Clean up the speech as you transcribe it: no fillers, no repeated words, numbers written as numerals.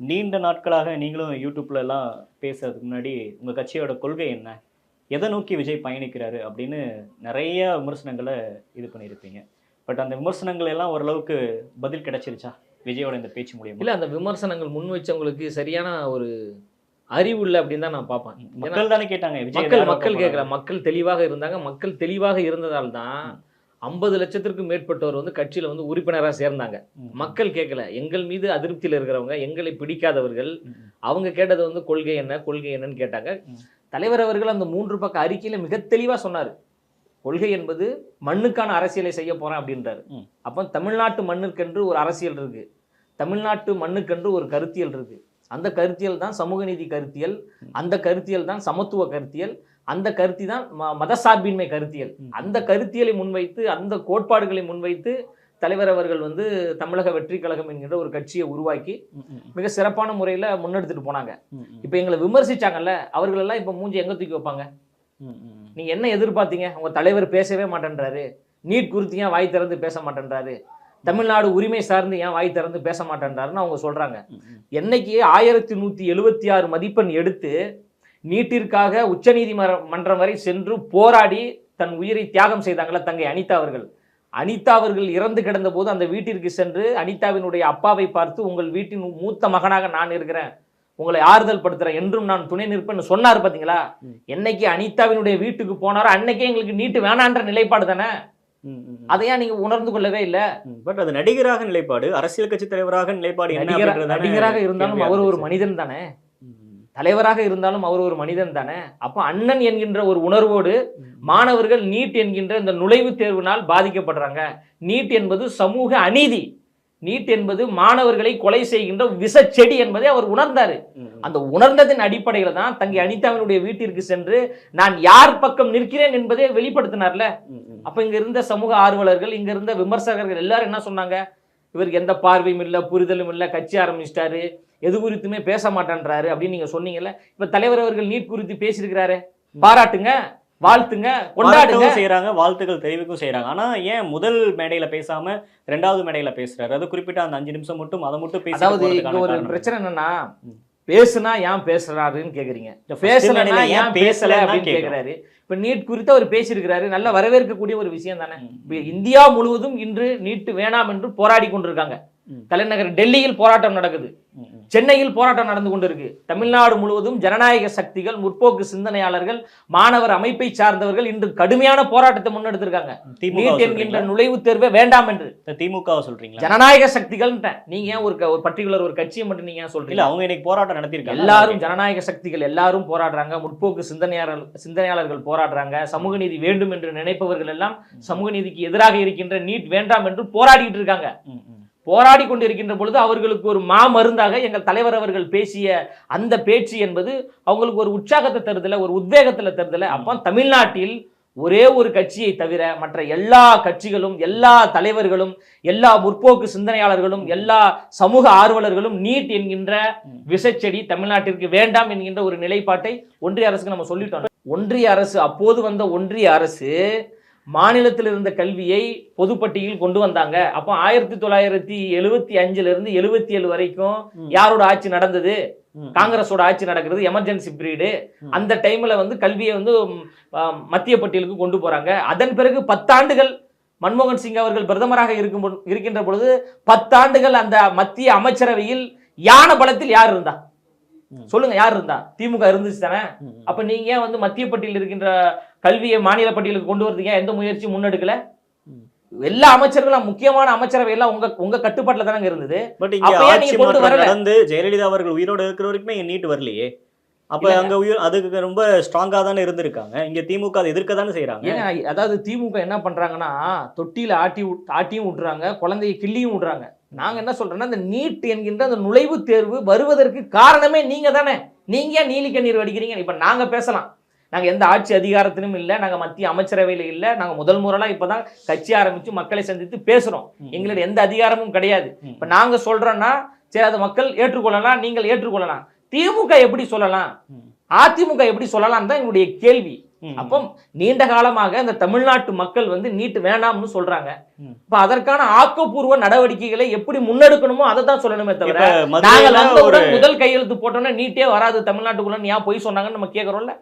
நீண்ட நாட்களாக நீங்களும் யூடியூப்ல எல்லாம் பேசுறதுக்கு முன்னாடி உங்க கட்சியோட கொள்கை என்ன, எதை நோக்கி விஜய் பயணிக்கிறாரு அப்படின்னு நிறைய விமர்சனங்களை இது பண்ணியிருப்பீங்க. பட் அந்த விமர்சனங்கள் எல்லாம் ஓரளவுக்கு பதில் கிடைச்சிருச்சா விஜயோட இந்த பேச்சு மூலியமா? இல்ல, அந்த விமர்சனங்கள் முன் வச்சவங்களுக்கு சரியான ஒரு அறிவு இல்லை அப்படின்னு தான் நான் பார்ப்பேன். மக்கள் தானே கேட்டாங்க, மக்கள் கேட்கல, மக்கள் தெளிவாக இருந்தாங்க. மக்கள் தெளிவாக இருந்ததால் தான் 50 லட்சத்திற்கும் மேற்பட்டவர் வந்து கட்சியில வந்து உறுப்பினராக சேர்ந்தாங்க. மக்கள் கேட்கல. எங்கள் மீது அதிருப்தியில் இருக்கிறவங்க, எங்களை பிடிக்காதவர்கள், அவங்க கேட்டது வந்து கொள்கை என்ன கொள்கை என்னன்னு கேட்டாங்க. தலைவர் அவர்கள் அந்த 3 பக்க அறிக்கையில மிக தெளிவா சொன்னார். கொள்கை என்பது மண்ணுக்கான அரசியலை செய்ய போறேன் அப்படின்றாரு. அப்போ தமிழ்நாட்டு மண்ணுக்கென்று ஒரு அரசியல் இருக்கு, தமிழ்நாட்டு மண்ணுக்கென்று ஒரு கருத்தியல் இருக்கு. அந்த கருத்தியல் தான் சமூக நீதி கருத்தியல், அந்த கருத்தியல் தான் சமத்துவ கருத்தியல், அந்த கருத்தி தான் மதசார்பின்மை கருத்தியல். அந்த கருத்தியலை முன்வைத்து, அந்த கோட்பாடுகளை முன்வைத்து தலைவர் அவர்கள் வந்து தமிழக வெற்றி கழகம் என்கின்ற ஒரு கட்சியை உருவாக்கி மிக சிறப்பான முறையில் முன்னெடுத்துட்டு போனாங்க. இப்போ எங்களை விமர்சிச்சாங்கல்ல, அவர்கள் எல்லாம் இப்போ மூஞ்சி எங்க தூக்கி வைப்பாங்க? நீங்க என்ன எதிர்பார்த்தீங்க? உங்க தலைவர் பேசவே மாட்டேன்றாரு, நீட் குறித்து ஏன் வாய் திறந்து பேச மாட்டேன்றாரு, தமிழ்நாடு உரிமை சார்ந்து ஏன் வாய் திறந்து பேச மாட்டேன்றாருன்னு அவங்க சொல்றாங்க. என்னைக்கு 1176 மதிப்பெண் எடுத்து நீட்டிற்காக உச்சநீதிமன்றம் வரை சென்று போராடி தன் உயிரை தியாகம் செய்தாங்களா தங்கை அனிதா அவர்கள் இறந்து கிடந்த போது அந்த வீட்டிற்கு சென்று அனிதாவினுடைய அப்பாவை பார்த்து, உங்கள் வீட்டின் மூத்த மகனாக நான் இருக்கிறேன், உங்களை ஆறுதல் படுத்துறேன், என்றும் நான் துணை நிற்பேன்னு சொன்னார். பாத்தீங்களா? என்னைக்கு அனிதாவினுடைய வீட்டுக்கு போனாரோ அன்னைக்கே எங்களுக்கு நீட்டு வேணான்ற நிலைப்பாடு தானே. அதையா நீங்க உணர்ந்து கொள்ளவே இல்ல? பட் அது நடிகராக நிலைப்பாடு, அரசியல் கட்சி தலைவராக நிலைப்பாடு. நடிகராக இருந்தாலும் அவர் ஒரு மனிதன் தானே, தலைவராக இருந்தாலும் அவர் ஒரு மனிதன் தானே. அப்போ அண்ணன் என்கின்ற ஒரு உணர்வோடு மாணவர்கள் நீட் என்கின்ற இந்த நுழைவுத் தேர்வினால் பாதிக்கப்படுறாங்க. நீட் என்பது சமூக அநீதி, நீட் என்பது மாணவர்களை கொலை செய்கின்ற விஷச்செடி என்பதை அவர் உணர்ந்தாரு. அந்த உணர்ந்ததின் அடிப்படையில தான் தங்கை அனிதாவினுடைய வீட்டிற்கு சென்று நான் யார் பக்கம் நிற்கிறேன் என்பதை வெளிப்படுத்தினார்ல. அப்ப இங்க இருந்த சமூக ஆர்வலர்கள், இங்க இருந்த விமர்சகர்கள் எல்லாரும் என்ன சொன்னாங்க? இவருக்கு எந்த பார்வையும் இல்லை, புரிதலும் இல்லை, கட்சி ஆரம்பிச்சிட்டாரு, எது குறித்துமே பேச மாட்டேன்றாரு அப்படின்னு நீங்க சொன்னீங்கல்ல. இப்ப தலைவர் அவர்கள் நீட் குறித்து பேசியிருக்கிறாரு, பாராட்டுங்க, வாழ்த்துங்க, கொண்டாடுங்க செய்யறாங்க, வாழ்த்துக்கள் தெரிவிக்கும் செய்யறாங்க. ஆனா ஏன் முதல் மேடையில பேசாம 2வது மேடையில பேசுறாரு? அது குறிப்பிட்ட அந்த 5 நிமிஷம் மட்டும் அதை மட்டும் பேசி. அதாவது இங்க ஒரு பிரச்சனை என்னன்னா, பேசுனா ஏன் பேசுறாருன்னு கேக்குறீங்க, பேசலன்னா ஏன் பேசல அப்படின்னு கேக்குறாரு. இப்ப நீட் குறித்து அவர் பேசியிருக்கிறாரு, நல்ல வரவேற்கக்கூடிய ஒரு விஷயம் தானே. இந்தியா முழுவதும் இன்று நீட் வேணாம் என்று போராடி கொண்டிருக்காங்க. தலைநகர் டெல்லியில் போராட்டம் நடக்குது, சென்னையில் போராட்டம் நடந்து கொண்டிருக்கு. தமிழ்நாடு முழுவதும் ஜனநாயக சக்திகள், முற்போக்கு சிந்தனையாளர்கள், மாணவர் அமைப்பை சார்ந்தவர்கள் இன்று கடுமையான போராட்டத்தை முன்னெடுத்திருக்காங்க. நீட் என்கின்ற நுழைவுத் தேர்வை வேண்டாம் என்று. திமுக சொல்றீங்க, ஜனநாயக சக்திகள். நீங்க ஏன் ஒரு பர்டிகுலர் ஒரு கட்சியை மட்டும் நீங்க சொல்றீங்க? அவங்க இன்னைக்கு போராட்டம் நடத்திருக்காங்க. எல்லாரும் ஜனநாயக சக்திகள் எல்லாரும் போராடுறாங்க, முற்போக்கு சிந்தனையாளர்கள் போராடுறாங்க, சமூக நீதி வேண்டும் என்று நினைப்பவர்கள் எல்லாம் சமூக நீதிக்கு எதிராக இருக்கின்ற நீட் வேண்டாம் என்று போராடிட்டு இருக்காங்க. போராடி கொண்டு இருக்கின்ற பொழுது அவர்களுக்கு ஒரு மாமருந்தாக எங்கள் தலைவர் அவர்கள் பேசிய அந்த பேச்சு என்பது அவங்களுக்கு ஒரு உற்சாகத்தை தருதல, ஒரு உத்வேகத்துல தருதல. அப்போ தமிழ்நாட்டில் ஒரே ஒரு கட்சியை தவிர மற்ற எல்லா கட்சிகளும், எல்லா தலைவர்களும், எல்லா முற்போக்கு சிந்தனையாளர்களும், எல்லா சமூக ஆர்வலர்களும் நீட் என்கின்ற விஷச்செடி தமிழ்நாட்டிற்கு வேண்டாம் என்கின்ற ஒரு நிலைப்பாட்டை ஒன்றிய அரசுக்கு நம்ம சொல்லிட்டோம். ஒன்றிய அரசு, அப்போது வந்த ஒன்றிய அரசு மாநிலத்தில் இருந்த கல்வியை பொதுப்பட்டியலில் கொண்டு வந்தாங்க. அப்போ 1975 77 வரைக்கும் யாரோட ஆட்சி நடந்தது? காங்கிரஸோட ஆட்சி நடக்கிறது, எமர்ஜென்சி பீரியடு. அந்த டைம்ல வந்து கல்வியை வந்து மத்திய பட்டியலுக்கு கொண்டு போறாங்க. அதன் பிறகு 10 ஆண்டுகள் மன்மோகன் சிங் அவர்கள் பிரதமராக இருக்கின்ற பொழுது 10 ஆண்டுகள் அந்த மத்திய அமைச்சரவையில் யான பலத்தில் யார் இருந்தா சொல்லுங்க? யார் இருந்தா? திமுக இருந்துச்சு தானே. அப்ப நீங்க ஏன் வந்து மத்திய பட்டியலில் இருக்கின்ற கல்வியை மாநில பட்டியலுக்கு கொண்டு வரதுக்கு எந்த முயற்சி முன்னெடுக்கல? எல்லா அமைச்சர்களும், முக்கியமான அமைச்சரவை எல்லாம் உங்க கட்டுப்பாட்டுல தானே இருந்தது. பட் இங்க நடந்து ஜெயலலிதா அவர்கள் உயிரோடு இருக்கிற வரைக்குமே நீட் வரலையே. அப்ப அங்க அதுக்கு ரொம்ப ஸ்ட்ராங்கா தானே இருந்திருக்காங்க. இங்க திமுக அதை எதிர்க்க தானே செய்யறாங்க. அதாவது திமுக என்ன பண்றாங்கன்னா, தொட்டியில ஆட்டியும் விட்டுறாங்க, குழந்தைய கிள்ளியும் விடுறாங்க. நாங்க என்ன சொல்றோம்னா, இந்த நீட் என்கின்ற அந்த நுழைவுத் தேர்வு வருவதற்கு காரணமே நீங்க தானே. நீங்க ஏன் நீலி கண்ணீர் வடிக்கிறீங்க? இப்ப நாங்க பேசலாம், நாங்க எந்த ஆட்சி அதிகாரத்திலும் இல்லை, நாங்க மத்திய அமைச்சரவையில இல்லை, நாங்க முதல் முறைலாம் இப்பதான் கட்சி ஆரம்பிச்சு மக்களை சந்தித்து பேசுறோம், எங்களுடைய எந்த அதிகாரமும் கிடையாது. இப்ப நாங்க சொல்றோம்னா சரி, அதை மக்கள் ஏற்றுக்கொள்ளலாம், நீங்கள் ஏற்றுக்கொள்ளலாம். திமுக எப்படி சொல்லலாம், அதிமுக எப்படி சொல்லலாம் தான் என்னுடைய கேள்வி. அப்போ நீண்ட காலமாக இந்த தமிழ்நாட்டு மக்கள் வந்து நீட் வேணாம்னு சொல்றாங்க. இப்ப அதற்கான ஆக்கப்பூர்வ நடவடிக்கைகளை எப்படி முன்னெடுக்கணுமோ அதை தான் சொல்லணுமே தவிர, நாங்கள் முதல் கையெழுத்து போட்டோம்னா நீட்டே வராது தமிழ்நாட்டுக்குள்ள ஏன் பொய் சொன்னாங்கன்னு நம்ம கேட்கறோம்ல.